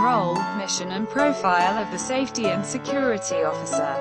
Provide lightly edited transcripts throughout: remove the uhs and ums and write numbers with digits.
role, mission and profile of the safety and security officer.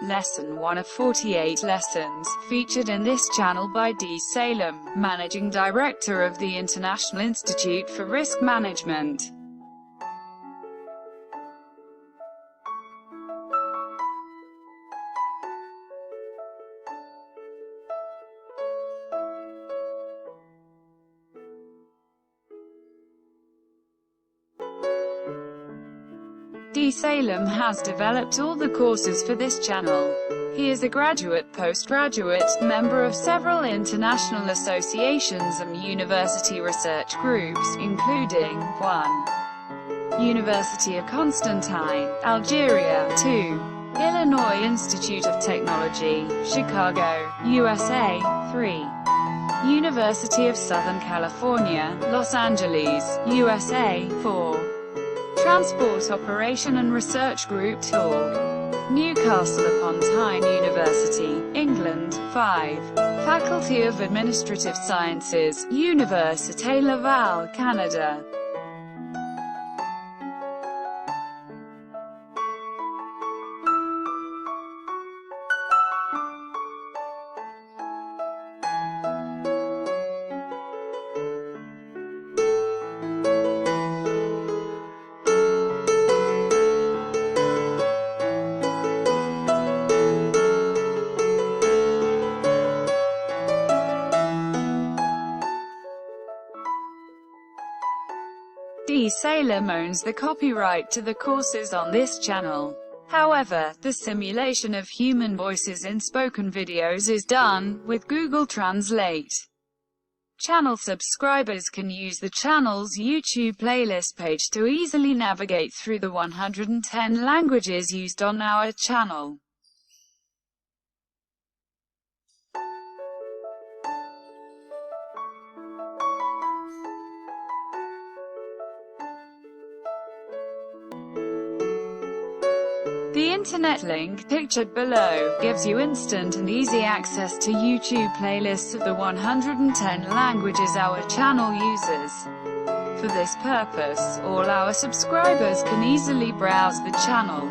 Lesson 1 of 48 lessons, featured in this channel by Dee Salem, Managing Director of the International Institute for Risk Management. Dee Salem has developed all the courses for this channel. He is a graduate, postgraduate, member of several international associations and university research groups, including 1. University of Constantine, Algeria, 2. Illinois Institute of Technology, Chicago, USA, 3. University of Southern California, Los Angeles, USA, 4. Transport Operation and Research Group Tour, Newcastle upon Tyne University, England, 5. Faculty of Administrative Sciences, Université Laval, Canada. Dee Salem owns the copyright to the courses on this channel. However, the simulation of human voices in spoken videos is done with Google Translate. Channel subscribers can use the channel's YouTube playlist page to easily navigate through the 110 languages used on our channel. The internet link, pictured below, gives you instant and easy access to YouTube playlists of the 110 languages our channel uses. For this purpose, all our subscribers can easily browse the channel.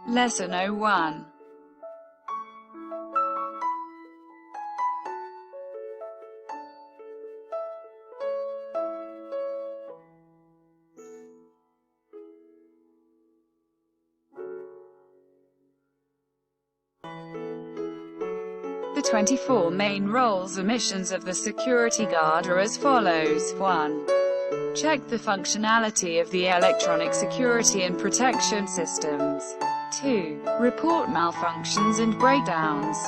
Lesson 01. The 24 main roles and missions of the security guard are as follows. 1. Check the functionality of the electronic security and protection systems. 2. Report malfunctions and breakdowns.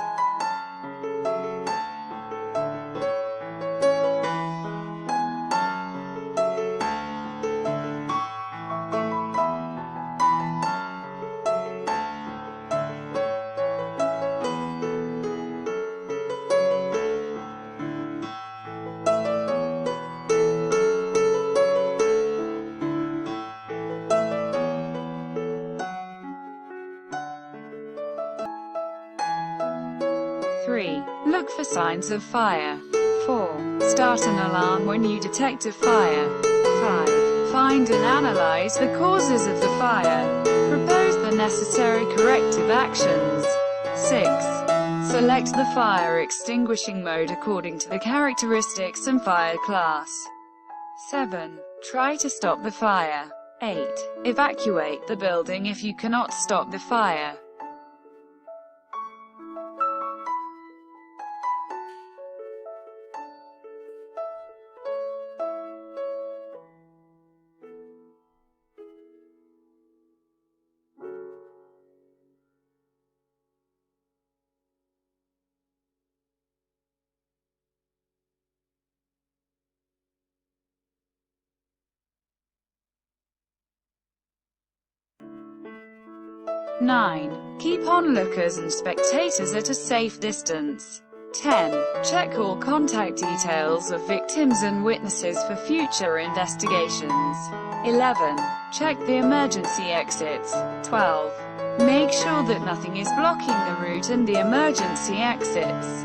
3. Look for signs of fire. 4. Start an alarm when you detect a fire. 5. Find and analyze the causes of the fire. Propose the necessary corrective actions. 6. Select the fire extinguishing mode according to the characteristics and fire class. 7. Try to stop the fire. 8. Evacuate the building if you cannot stop the fire. 9. Keep onlookers and spectators at a safe distance. 10. Check all contact details of victims and witnesses for future investigations. 11. Check the emergency exits. 12. Make sure that nothing is blocking the route and the emergency exits.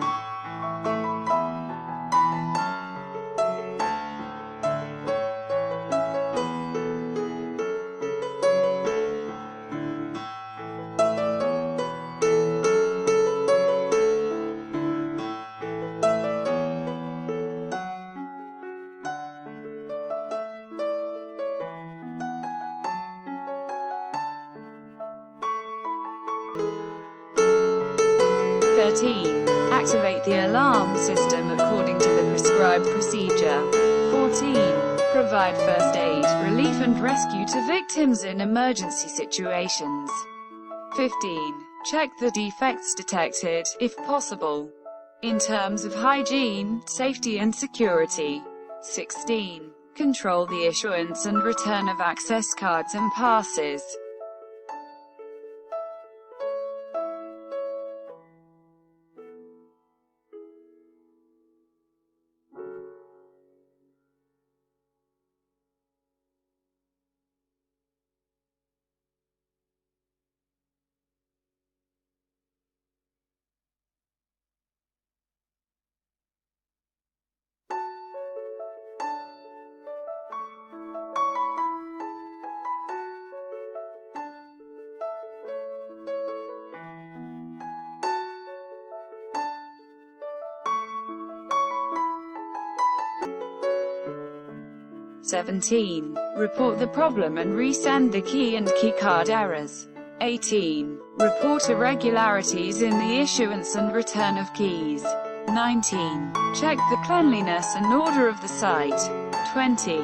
Activate the alarm system according to the prescribed procedure. 14. Provide first aid, relief and rescue to victims in emergency situations. 15. Check the defects detected, if possible, in terms of hygiene, safety and security. 16. Control the issuance and return of access cards and passes. 17. Report the problem and resend the key and keycard errors. 18. Report irregularities in the issuance and return of keys. 19. Check the cleanliness and order of the site. 20.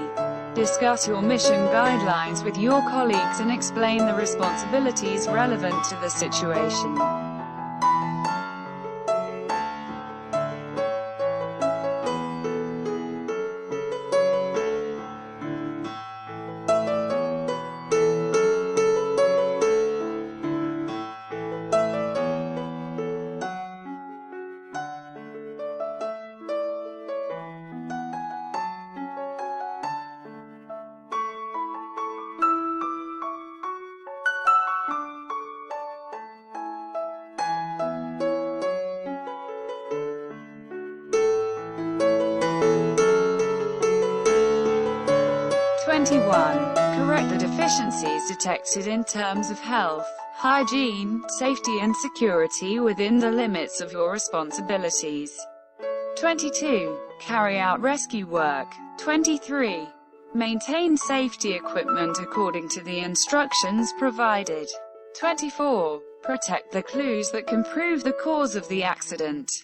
Discuss your mission guidelines with your colleagues and explain the responsibilities relevant to the situation. Correct the deficiencies detected in terms of health, hygiene, safety and security within the limits of your responsibilities. 22. Carry out rescue work. 23. Maintain safety equipment according to the instructions provided. 24. Protect the clues that can prove the cause of the accident.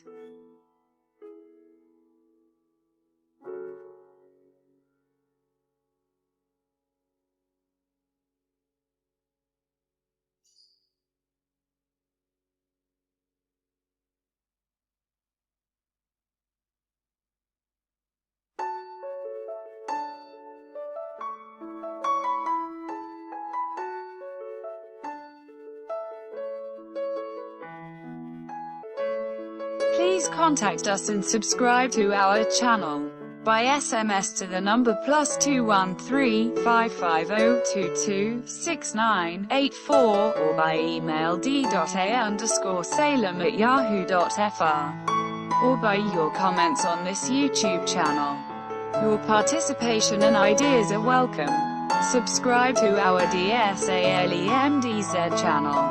Please contact us and subscribe to our channel by SMS to the number +213 550 226984 or by email d.a_salem@yahoo.fr or by your comments on this YouTube channel. Your participation and ideas are welcome. Subscribe to our DSALEMDZ channel.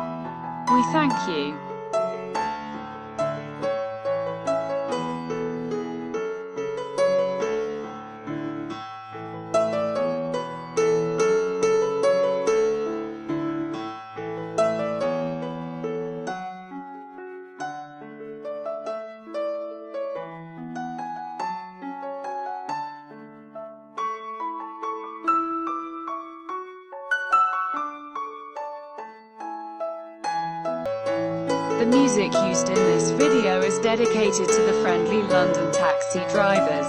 We thank you. The music used in this video is dedicated to the Friendly London taxi drivers.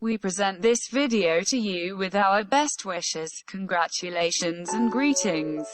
We present this video to you with our best wishes, congratulations and greetings.